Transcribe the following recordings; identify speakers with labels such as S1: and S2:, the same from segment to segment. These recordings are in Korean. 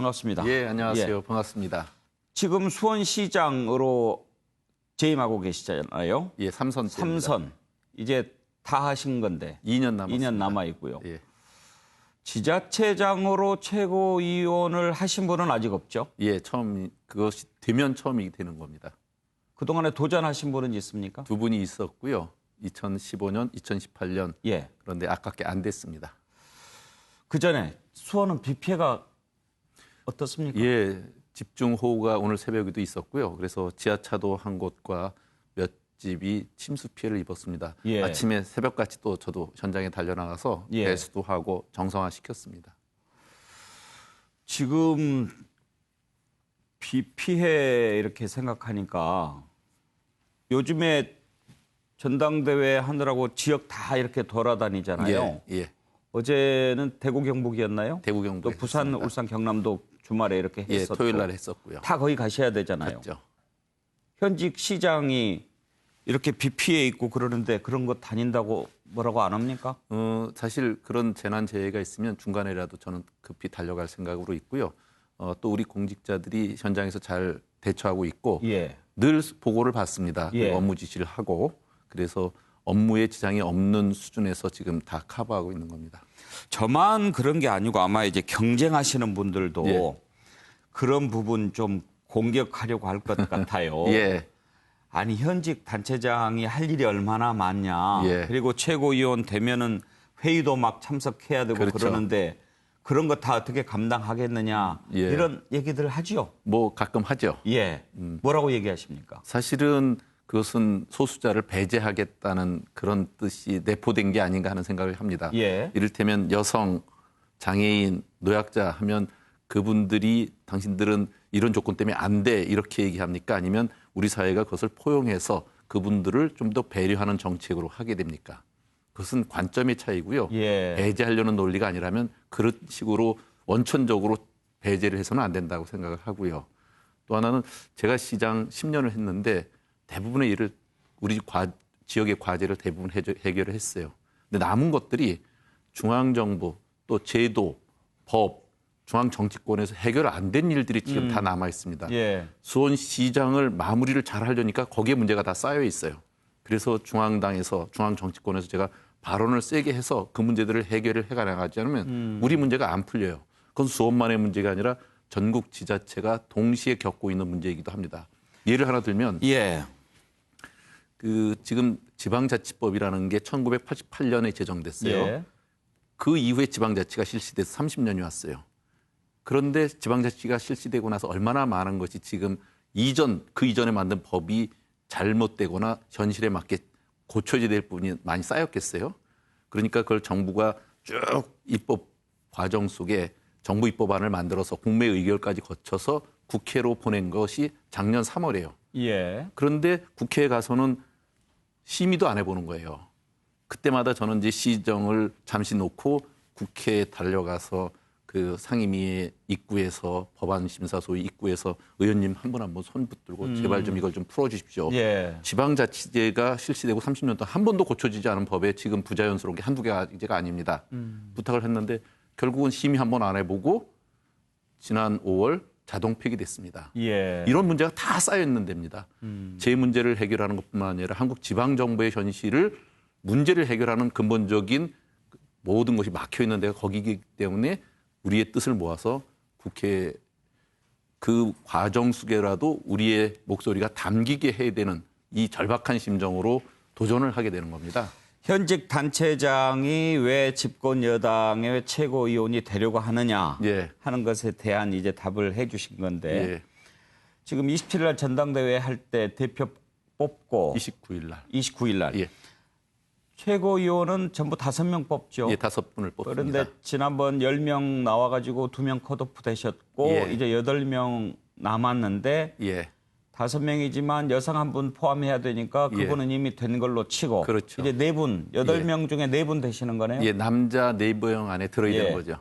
S1: 반갑습니다.
S2: 예, 안녕하세요.
S1: 예.
S2: 반갑습니다.
S1: 지금 수원시장으로 재임하고 계시잖아요.
S2: 예, 삼선 때입니다.
S1: 3선. 이제 다 하신 건데
S2: 2년 남았습니다.
S1: 2년 남아 있고요.
S2: 예.
S1: 지자체장으로 최고위원을 하신 분은 아직 없죠?
S2: 예, 그것이 되면 처음이 되는 겁니다.
S1: 그동안에 도전하신 분은 있습니까?
S2: 두 분이 있었고요. 2015년, 2018년.
S1: 예.
S2: 그런데 아깝게 안 됐습니다.
S1: 그전에 수원은 비 피해가 어떻습니까?
S2: 예, 집중호우가 오늘 새벽에도 있었고요. 그래서 지하차도 한 곳과 몇 집이 침수 피해를 입었습니다.
S1: 예.
S2: 아침에 새벽같이 또 저도 현장에 달려나가서
S1: 예.
S2: 배수도 하고 정상화시켰습니다.
S1: 지금 비 피해 이렇게 생각하니까 요즘에 전당대회 하느라고 지역 다 이렇게 돌아다니잖아요.
S2: 예, 예.
S1: 어제는 대구 경북이었나요?
S2: 대구 경북
S1: 또 부산, 울산, 경남도 주말에 이렇게
S2: 예,
S1: 했었고
S2: 토요일 날 했었고요.
S1: 다 거기 가셔야 되잖아요.
S2: 갔죠.
S1: 현직 시장이 이렇게 비 피해 있고 그러는데 그런 거 다닌다고 뭐라고 안 합니까?
S2: 사실 그런 재난 재해가 있으면 중간에라도 저는 급히 달려갈 생각으로 있고요. 또 우리 공직자들이 현장에서 잘 대처하고 있고
S1: 예.
S2: 늘 보고를 받습니다.
S1: 예.
S2: 업무 지시를 하고 그래서 업무에 지장이 없는 수준에서 지금 다 커버하고 있는 겁니다.
S1: 저만 그런 게 아니고 아마 이제 경쟁하시는 분들도
S2: 예.
S1: 그런 부분 좀 공격하려고 할 것 같아요.
S2: 예,
S1: 아니 현직 단체장이 할 일이 얼마나 많냐.
S2: 예.
S1: 그리고 최고위원 되면은 회의도 막 참석해야 되고
S2: 그렇죠.
S1: 그러는데 그런 거 다 어떻게 감당하겠느냐.
S2: 예.
S1: 이런 얘기들 하죠.
S2: 뭐 가끔 하죠.
S1: 예. 뭐라고 얘기하십니까?
S2: 사실은 그것은 소수자를 배제하겠다는 그런 뜻이 내포된 게 아닌가 하는 생각을 합니다.
S1: 예.
S2: 이를테면 여성, 장애인, 노약자 하면 그분들이 당신들은 이런 조건 때문에 안 돼 이렇게 얘기합니까? 아니면 우리 사회가 그것을 포용해서 그분들을 좀 더 배려하는 정책으로 하게 됩니까? 그것은 관점의 차이고요.
S1: 예.
S2: 배제하려는 논리가 아니라면 그런 식으로 원천적으로 배제를 해서는 안 된다고 생각을 하고요. 또 하나는 제가 시장 10년을 했는데 대부분의 일을 우리 지역의 과제를 대부분 해결을 했어요. 근데 남은 것들이 중앙정부 또 제도, 법, 중앙정치권에서 해결 안 된 일들이 지금 다 남아 있습니다.
S1: 예.
S2: 수원시장을 마무리를 잘 하려니까 거기에 문제가 다 쌓여 있어요. 그래서 중앙정치권에서 제가 발언을 세게 해서 그 문제들을 해결을 해가나가지 않으면 우리 문제가 안 풀려요. 그건 수원만의 문제가 아니라 전국 지자체가 동시에 겪고 있는 문제이기도 합니다. 예를 하나 들면
S1: 예.
S2: 지금 지방자치법이라는 게 1988년에 제정됐어요.
S1: 예.
S2: 그 이후에 지방자치가 실시돼서 30년이 왔어요. 그런데 지방자치가 실시되고 나서 얼마나 많은 것이 지금 그 이전에 만든 법이 잘못되거나 현실에 맞게 고쳐져야 될 부분이 많이 쌓였겠어요. 그러니까 그걸 정부가 쭉 입법 과정 속에 정부 입법안을 만들어서 국내 의결까지 거쳐서 국회로 보낸 것이 작년 3월이에요.
S1: 예.
S2: 그런데 국회에 가서는 심의도 안 해보는 거예요. 그때마다 저는 이제 시정을 잠시 놓고 국회에 달려가서 그 상임위의 입구에서 법안 심사소위 입구에서 의원님 한 분 한 분 손 붙들고 제발 좀 이걸 좀 풀어주십시오.
S1: 예.
S2: 지방자치제가 실시되고 30년 동안 한 번도 고쳐지지 않은 법에 지금 부자연스러운 게 한두 개가 아닙니다. 부탁을 했는데 결국은 심의 한 번 안 해보고 지난 5월 자동 폐기됐습니다.
S1: 예.
S2: 이런 문제가 다 쌓여 있는 데입니다. 제 문제를 해결하는 것뿐만 아니라 한국 지방 정부의 현실을 문제를 해결하는 근본적인 모든 것이 막혀 있는 데가 거기이기 때문에 우리의 뜻을 모아서 국회 그 과정 속에라도 우리의 목소리가 담기게 해야 되는 이 절박한 심정으로 도전을 하게 되는 겁니다.
S1: 현직 단체장이 왜 집권 여당의 최고위원이 되려고 하느냐
S2: 예.
S1: 하는 것에 대한 이제 답을 해 주신 건데
S2: 예.
S1: 지금 27일 날 전당대회 할 때 대표 뽑고
S2: 29일 날.
S1: 29일 날
S2: 예.
S1: 최고위원은 전부 5명 뽑죠.
S2: 예, 5분을 뽑습니다.
S1: 그런데 지난번 10명 나와가지고 2명 컷오프 되셨고
S2: 예.
S1: 이제 8명 남았는데
S2: 예.
S1: 5명이지만 여성 한 분 포함해야 되니까 그분은 이미 된 걸로 치고
S2: 그렇죠.
S1: 이제 4분, 8명 중에 4분 되시는 거네요.
S2: 예, 남자 네이버형 안에 들어야 되는 거죠.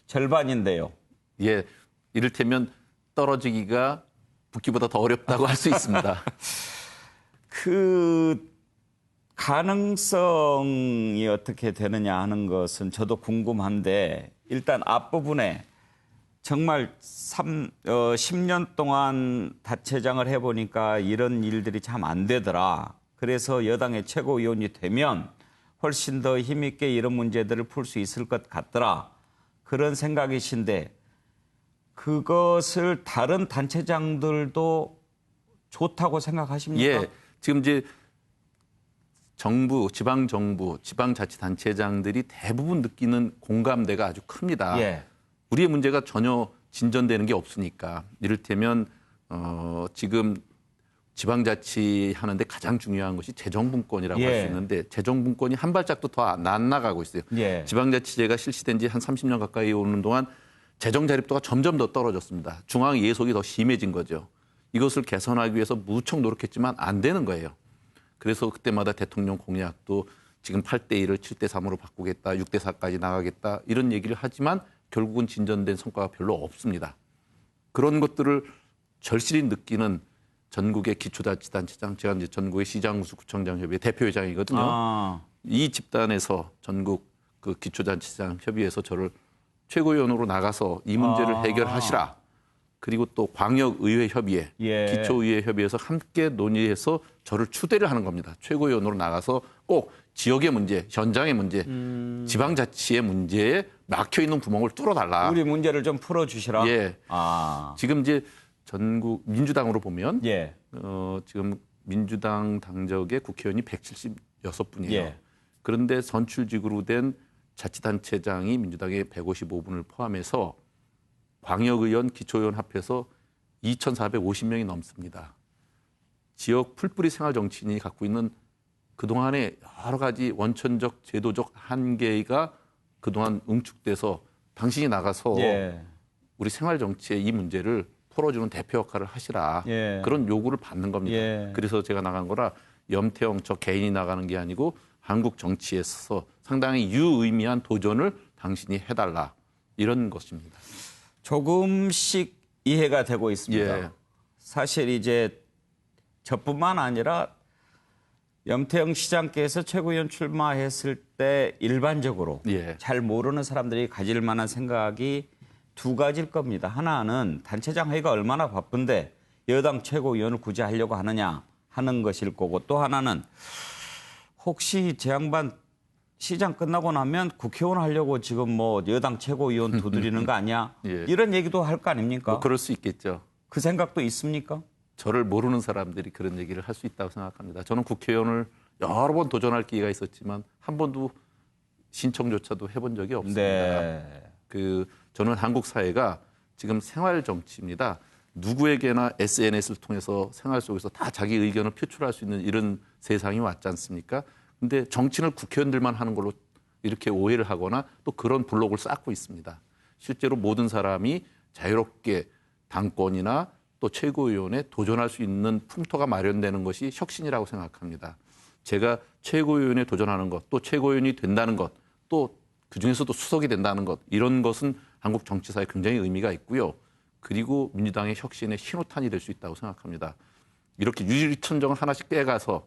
S1: 절반인데요.
S2: 예, 이를테면 떨어지기가 붙기보다 더 어렵다고 할 수 있습니다.
S1: 그 가능성이 어떻게 되느냐 하는 것은 저도 궁금한데 일단 앞부분에 정말 10년 동안 단체장을 해보니까 이런 일들이 참 안 되더라. 그래서 여당의 최고위원이 되면 훨씬 더 힘있게 이런 문제들을 풀 수 있을 것 같더라. 그런 생각이신데 그것을 다른 단체장들도 좋다고 생각하십니까?
S2: 예, 지금 이제 정부, 지방정부, 지방자치단체장들이 대부분 느끼는 공감대가 아주 큽니다.
S1: 예.
S2: 우리의 문제가 전혀 진전되는 게 없으니까. 이를테면 지금 지방자치 하는데 가장 중요한 것이 재정분권이라고 할
S1: 예.
S2: 수 있는데 재정분권이 한 발짝도 더 안 나가고 있어요.
S1: 예.
S2: 지방자치제가 실시된 지 한 30년 가까이 오는 동안 재정 자립도가 점점 더 떨어졌습니다. 중앙 예속이 더 심해진 거죠. 이것을 개선하기 위해서 무척 노력했지만 안 되는 거예요. 그래서 그때마다 대통령 공약도 지금 8대1을 7대3으로 바꾸겠다, 6대4까지 나가겠다 이런 얘기를 하지만 결국은 진전된 성과가 별로 없습니다. 그런 것들을 절실히 느끼는 전국의 기초자치단체장, 제가 이제 전국의 시장구청장 협의회 대표회장이거든요.
S1: 아.
S2: 이 집단에서 전국 그 기초자치장 협의회에서 저를 최고위원으로 나가서 이 문제를 해결하시라. 그리고 또 광역의회 협의회,
S1: 예.
S2: 기초의회 협의회에서 함께 논의해서 저를 추대를 하는 겁니다. 최고위원으로 나가서 꼭 지역의 문제, 현장의 문제, 지방자치의 문제에 막혀있는 구멍을 뚫어달라.
S1: 우리 문제를 좀 풀어주시라.
S2: 예.
S1: 아.
S2: 지금 이제 전국 민주당으로 보면
S1: 예.
S2: 지금 민주당 당적의 국회의원이 176분이에요.
S1: 예.
S2: 그런데 선출직으로 된 자치단체장이 민주당의 155분을 포함해서 광역의원, 기초의원 합해서 2,450명이 넘습니다. 지역 풀뿌리 생활정치인이 갖고 있는 그동안의 여러 가지 원천적, 제도적 한계가 그동안 응축돼서 당신이 나가서
S1: 예.
S2: 우리 생활정치의 이 문제를 풀어주는 대표 역할을 하시라.
S1: 예.
S2: 그런 요구를 받는 겁니다.
S1: 예.
S2: 그래서 제가 나간 거라 염태영 저 개인이 나가는 게 아니고 한국 정치에 있어서 상당히 유의미한 도전을 당신이 해달라. 이런 것입니다.
S1: 조금씩 이해가 되고 있습니다.
S2: 예.
S1: 사실 이제 저뿐만 아니라 염태영 시장께서 최고위원 출마했을 때 일반적으로
S2: 예.
S1: 잘 모르는 사람들이 가질 만한 생각이 두 가지일 겁니다. 하나는 단체장 회의가 얼마나 바쁜데 여당 최고위원을 굳이 하려고 하느냐 하는 것일 거고, 또 하나는 혹시 제 양반 시장 끝나고 나면 국회의원 하려고 지금 뭐 여당 최고위원 두드리는 거 아니야?
S2: 예.
S1: 이런 얘기도 할 거 아닙니까?
S2: 뭐 그럴 수 있겠죠.
S1: 그 생각도 있습니까?
S2: 저를 모르는 사람들이 그런 얘기를 할 수 있다고 생각합니다. 저는 국회의원을 여러 번 도전할 기회가 있었지만 한 번도 신청조차도 해본 적이 없습니다.
S1: 네.
S2: 저는 한국 사회가 지금 생활 정치입니다. 누구에게나 SNS를 통해서 생활 속에서 다 자기 의견을 표출할 수 있는 이런 세상이 왔지 않습니까? 근데 정치를 국회의원들만 하는 걸로 이렇게 오해를 하거나 또 그런 블록을 쌓고 있습니다. 실제로 모든 사람이 자유롭게 당권이나 또 최고위원에 도전할 수 있는 풍토가 마련되는 것이 혁신이라고 생각합니다. 제가 최고위원에 도전하는 것, 또 최고위원이 된다는 것, 또 그중에서도 수석이 된다는 것, 이런 것은 한국 정치사에 굉장히 의미가 있고요. 그리고 민주당의 혁신의 신호탄이 될 수 있다고 생각합니다. 이렇게 유리천정을 하나씩 깨가서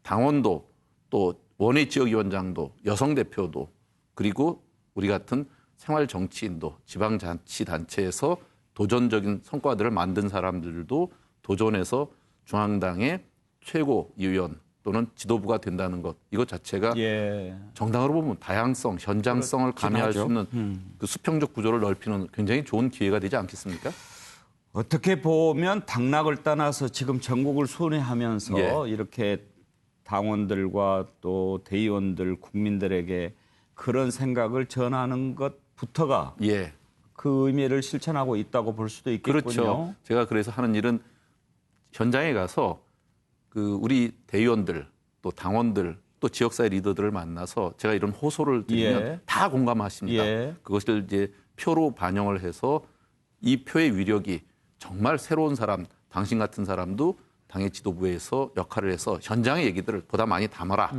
S2: 당원도 또 원외 지역위원장도 여성 대표도 그리고 우리 같은 생활 정치인도 지방자치단체에서 도전적인 성과들을 만든 사람들도 도전해서 중앙당의 최고위원 또는 지도부가 된다는 것, 이것 자체가
S1: 예.
S2: 정당으로 보면 다양성, 현장성을 가미할 수 있는 그 수평적 구조를 넓히는 굉장히 좋은 기회가 되지 않겠습니까?
S1: 어떻게 보면 당락을 떠나서 지금 전국을 순회하면서
S2: 예.
S1: 이렇게 당원들과 또 대의원들, 국민들에게 그런 생각을 전하는 것부터가
S2: 예.
S1: 그 의미를 실천하고 있다고 볼 수도 있겠군요.
S2: 그렇죠. 제가 그래서 하는 일은 현장에 가서 그 우리 대의원들 또 당원들 또 지역사회 리더들을 만나서 제가 이런 호소를 드리면
S1: 예.
S2: 다 공감하십니다.
S1: 예.
S2: 그것을 이제 표로 반영을 해서 이 표의 위력이 정말 새로운 사람, 당신 같은 사람도 당의 지도부에서 역할을 해서 현장의 얘기들을 보다 많이 담아라.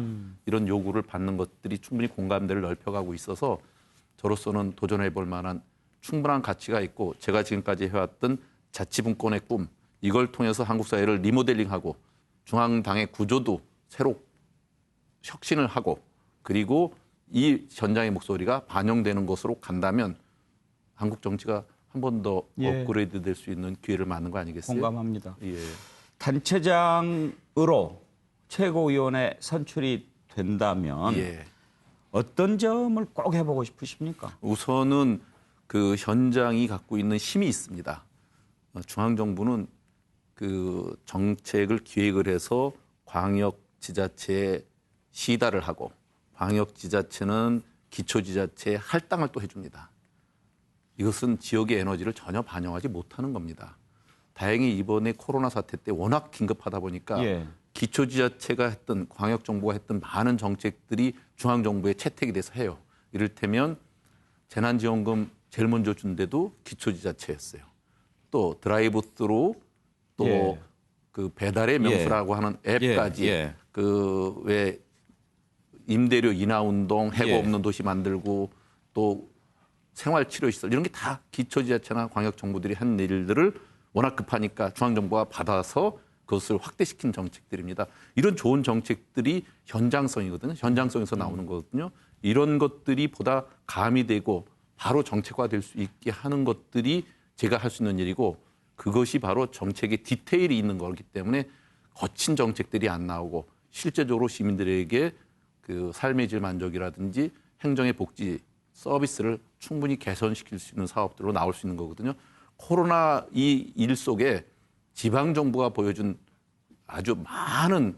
S2: 이런 요구를 받는 것들이 충분히 공감대를 넓혀가고 있어서 저로서는 도전해 볼 만한 충분한 가치가 있고, 제가 지금까지 해왔던 자치분권의 꿈, 이걸 통해서 한국 사회를 리모델링하고 중앙당의 구조도 새로 혁신을 하고, 그리고 이 현장의 목소리가 반영되는 것으로 간다면 한국 정치가 한 번 더
S1: 예.
S2: 업그레이드 될 수 있는 기회를 맞는 거 아니겠어요?
S1: 공감합니다.
S2: 예.
S1: 단체장으로 최고위원회 선출이 된다면
S2: 예.
S1: 어떤 점을 꼭 해보고 싶으십니까?
S2: 우선은 그 현장이 갖고 있는 힘이 있습니다. 중앙정부는 그 정책을 기획을 해서 광역지자체에 시달을 하고 광역지자체는 기초지자체에 할당을 또 해줍니다. 이것은 지역의 에너지를 전혀 반영하지 못하는 겁니다. 다행히 이번에 코로나 사태 때 워낙 긴급하다 보니까
S1: 예.
S2: 기초지자체가 했던 광역정부가 했던 많은 정책들이 중앙정부에 채택이 돼서 해요. 이를테면 재난지원금 제일 먼저 준 데도 기초지자체였어요. 또 드라이브스루 또
S1: 예.
S2: 그 배달의 명수라고 하는 앱까지
S1: 예.
S2: 그 왜 임대료 인하 운동, 해고
S1: 예.
S2: 없는 도시 만들고 또 생활치료시설 이런 게 다 기초지자체나 광역정부들이 한 일들을 워낙 급하니까 중앙정부가 받아서 그것을 확대시킨 정책들입니다. 이런 좋은 정책들이 현장성이거든요. 현장성에서 나오는 거거든요. 이런 것들이 보다 가미되고 바로 정책화될 수 있게 하는 것들이 제가 할 수 있는 일이고 그것이 바로 정책의 디테일이 있는 거기 때문에 거친 정책들이 안 나오고 실제적으로 시민들에게 그 삶의 질 만족이라든지 행정의 복지 서비스를 충분히 개선시킬 수 있는 사업들로 나올 수 있는 거거든요. 코로나 이 일 속에 지방 정부가 보여준 아주 많은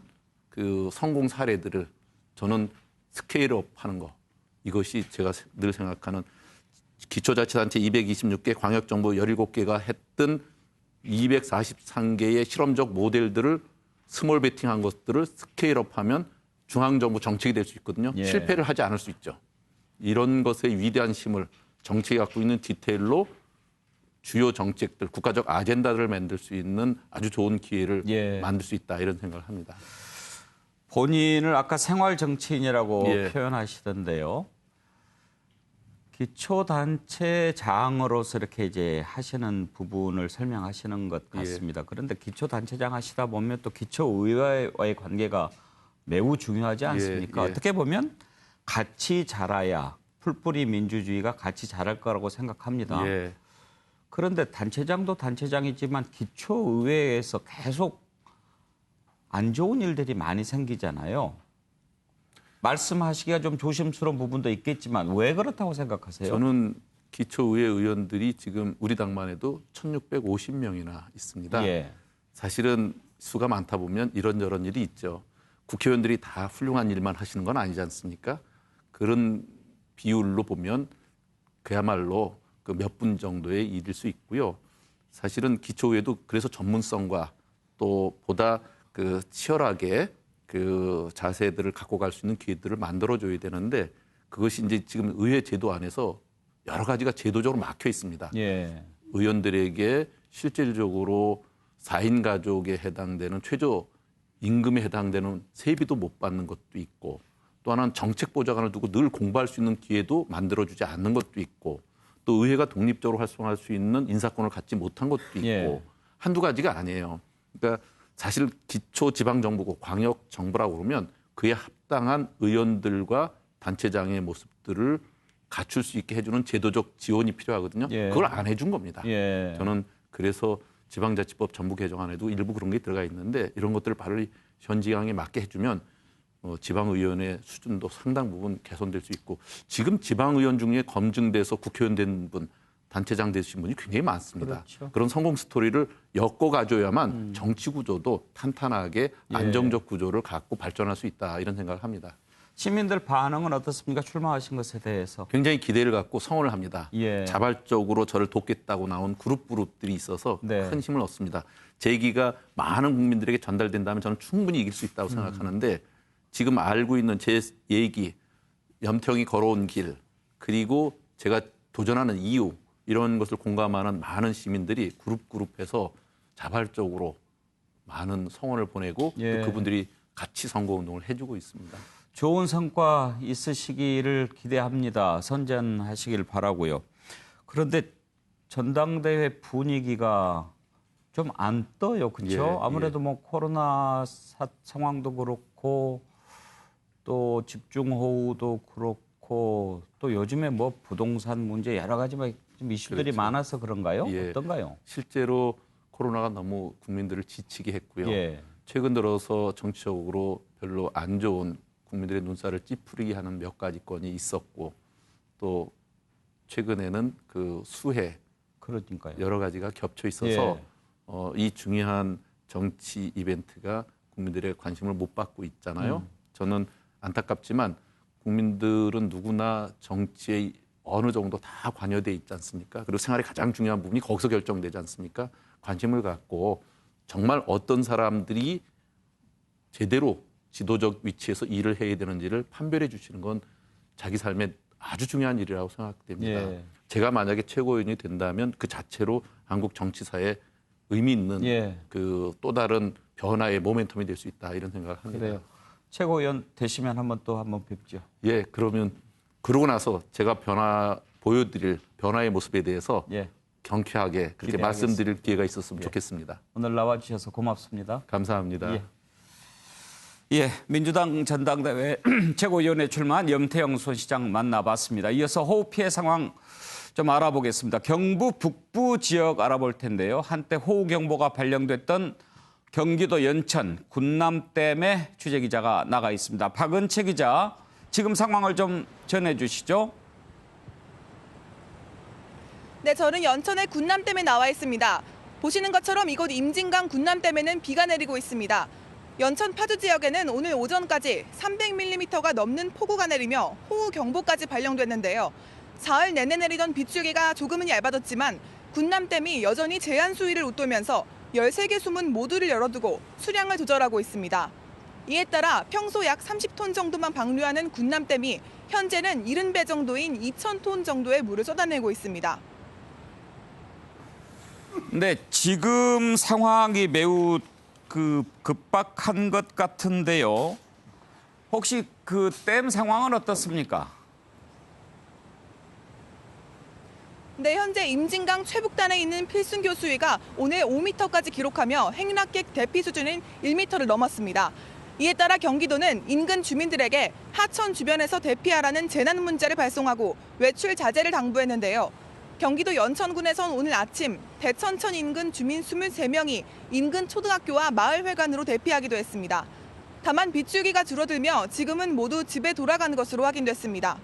S2: 그 성공 사례들을 저는 스케일업 하는 거 이것이 제가 늘 생각하는 기초자치단체 226개, 광역정부 17개가 했던 243개의 실험적 모델들을 스몰 베팅한 것들을 스케일업하면 중앙정부 정책이 될 수 있거든요.
S1: 예.
S2: 실패를 하지 않을 수 있죠. 이런 것의 위대한 힘을 정책이 갖고 있는 디테일로 주요 정책들, 국가적 아젠다를 만들 수 있는 아주 좋은 기회를
S1: 예.
S2: 만들 수 있다 이런 생각을 합니다.
S1: 본인을 아까 생활 정치인이라고
S2: 예.
S1: 표현하시던데요. 기초단체장으로서 이렇게 이제 하시는 부분을 설명하시는 것 같습니다. 그런데 기초단체장 하시다 보면 또 기초의회와의 관계가 매우 중요하지 않습니까?
S2: 예.
S1: 어떻게 보면 같이 자라야 풀뿌리 민주주의가 같이 자랄 거라고 생각합니다.
S2: 예.
S1: 그런데 단체장도 단체장이지만 기초의회에서 계속 안 좋은 일들이 많이 생기잖아요. 말씀하시기가 좀 조심스러운 부분도 있겠지만 왜 그렇다고 생각하세요?
S2: 저는 기초의회 의원들이 지금 우리 당만 해도 1,650명이나 있습니다.
S1: 예.
S2: 사실은 수가 많다 보면 이런저런 일이 있죠. 국회의원들이 다 훌륭한 일만 하시는 건 아니지 않습니까? 그런 비율로 보면 그야말로 그 몇 분 정도의 일일 수 있고요. 사실은 기초의회도 그래서 전문성과 또 보다 그 치열하게 그 자세들을 갖고 갈 수 있는 기회들을 만들어줘야 되는데 그것이 이제 지금 의회 제도 안에서 여러 가지가 제도적으로 막혀 있습니다.
S1: 예.
S2: 의원들에게 실질적으로 4인 가족에 해당되는 최저 임금에 해당되는 세비도 못 받는 것도 있고 또 하나는 정책 보좌관을 두고 늘 공부할 수 있는 기회도 만들어주지 않는 것도 있고 또 의회가 독립적으로 활동할 수 있는 인사권을 갖지 못한 것도 있고
S1: 예.
S2: 한두 가지가 아니에요. 그러니까 사실 기초지방정부고 광역정부라고 그러면 그에 합당한 의원들과 단체장의 모습들을 갖출 수 있게 해주는 제도적 지원이 필요하거든요.
S1: 예.
S2: 그걸 안 해준 겁니다.
S1: 예.
S2: 저는 그래서 지방자치법 전부 개정안에도 일부 그런 게 들어가 있는데 이런 것들을 바로 현지향에 맞게 해주면 지방의원의 수준도 상당 부분 개선될 수 있고 지금 지방의원 중에 검증돼서 국회의원 된 분, 단체장 되신 분이 굉장히 많습니다.
S1: 그렇죠.
S2: 그런 성공 스토리를 엮어 가져야만 정치 구조도 탄탄하게 안정적 구조를 갖고 발전할 수 있다 이런 생각을 합니다.
S1: 시민들 반응은 어떻습니까? 출마하신 것에 대해서.
S2: 굉장히 기대를 갖고 성원을 합니다.
S1: 예.
S2: 자발적으로 저를 돕겠다고 나온 그룹들이 있어서
S1: 네.
S2: 큰 힘을 얻습니다. 제 얘기가 많은 국민들에게 전달된다면 저는 충분히 이길 수 있다고 생각하는데 지금 알고 있는 제 얘기, 염태영이 걸어온 길, 그리고 제가 도전하는 이유 이런 것을 공감하는 많은 시민들이 그룹해서 자발적으로 많은 성원을 보내고
S1: 예.
S2: 또 그분들이 같이 선거운동을 해주고 있습니다.
S1: 좋은 성과 있으시기를 기대합니다. 선전하시길 바라고요. 그런데 전당대회 분위기가 좀 안 떠요. 그렇죠?
S2: 예,
S1: 아무래도 뭐 코로나 상황도 그렇고 또 집중호우도 그렇고 또 요즘에 뭐 부동산 문제 여러 가지 막 좀 이슈들이
S2: 그렇죠.
S1: 많아서 그런가요?
S2: 예.
S1: 어떤가요?
S2: 실제로 코로나가 너무 국민들을 지치게 했고요.
S1: 예.
S2: 최근 들어서 정치적으로 별로 안 좋은 국민들의 눈살을 찌푸리게 하는 몇 가지 건이 있었고 또 최근에는 그 수해
S1: 그러니까요.
S2: 여러 가지가 겹쳐 있어서
S1: 예.
S2: 이 중요한 정치 이벤트가 국민들의 관심을 못 받고 있잖아요. 저는 안타깝지만 국민들은 누구나 정치에 어느 정도 다 관여돼 있지 않습니까? 그리고 생활의 가장 중요한 부분이 거기서 결정되지 않습니까? 관심을 갖고 정말 어떤 사람들이 제대로 지도적 위치에서 일을 해야 되는지를 판별해 주시는 건 자기 삶에 아주 중요한 일이라고 생각됩니다.
S1: 예.
S2: 제가 만약에 최고위원이 된다면 그 자체로 한국 정치사에 의미 있는
S1: 예.
S2: 그 또 다른 변화의 모멘텀이 될 수 있다 이런 생각을 합니다.
S1: 그래요. 최고위원 되시면 한번 뵙죠.
S2: 예, 그러면 그러고 나서 제가 보여드릴 변화의 모습에 대해서
S1: 예.
S2: 경쾌하게 그렇게
S1: 기대하겠습니다.
S2: 말씀드릴 기회가 있었으면 좋겠습니다.
S1: 오늘 나와주셔서 고맙습니다.
S2: 감사합니다.
S1: 예. 예, 민주당 전당대회 최고위원회 출마한 염태영 전 시장 만나봤습니다. 이어서 호우 피해 상황 좀 알아보겠습니다. 경부 북부 지역 알아볼 텐데요. 한때 호우 경보가 발령됐던 경기도 연천 군남댐에 취재기자가 나가 있습니다. 박은채 기자, 지금 상황을 좀 전해주시죠.
S3: 네, 저는 연천의 군남댐에 나와 있습니다. 보시는 것처럼 이곳 임진강 군남댐에는 비가 내리고 있습니다. 연천 파주 지역에는 오늘 오전까지 300mm가 넘는 폭우가 내리며 호우 경보까지 발령됐는데요. 사흘 내내 내리던 빗줄기가 조금은 얇아졌지만 군남댐이 여전히 제한 수위를 웃돌면서 13개 수문 모두를 열어두고 수량을 조절하고 있습니다. 이에 따라 평소 약 30톤 정도만 방류하는 군남댐이 현재는 70배 정도인 2,000톤 정도의 물을 쏟아내고 있습니다.
S1: 네, 지금 상황이 매우 급박한 것 같은데요. 혹시 그 댐 상황은 어떻습니까?
S3: 네, 현재 임진강 최북단에 있는 필순교 수위가 오늘 5m까지 기록하며 행락객 대피 수준인 1m를 넘었습니다. 이에 따라 경기도는 인근 주민들에게 하천 주변에서 대피하라는 재난 문자를 발송하고 외출 자제를 당부했는데요. 경기도 연천군에선 오늘 아침 대천천 인근 주민 23명이 인근 초등학교와 마을회관으로 대피하기도 했습니다. 다만 빗줄기가 줄어들며 지금은 모두 집에 돌아가는 것으로 확인됐습니다.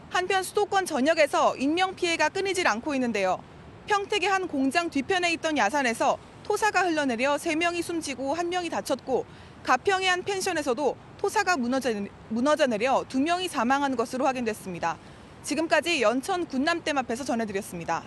S3: 한편 수도권 전역에서 인명피해가 끊이질 않고 있는데요. 평택의 한 공장 뒤편에 있던 야산에서 토사가 흘러내려 3명이 숨지고 1명이 다쳤고 가평의 한 펜션에서도 토사가 무너져 내려 2명이 사망한 것으로 확인됐습니다. 지금까지 연천 군남댐 앞에서 전해드렸습니다.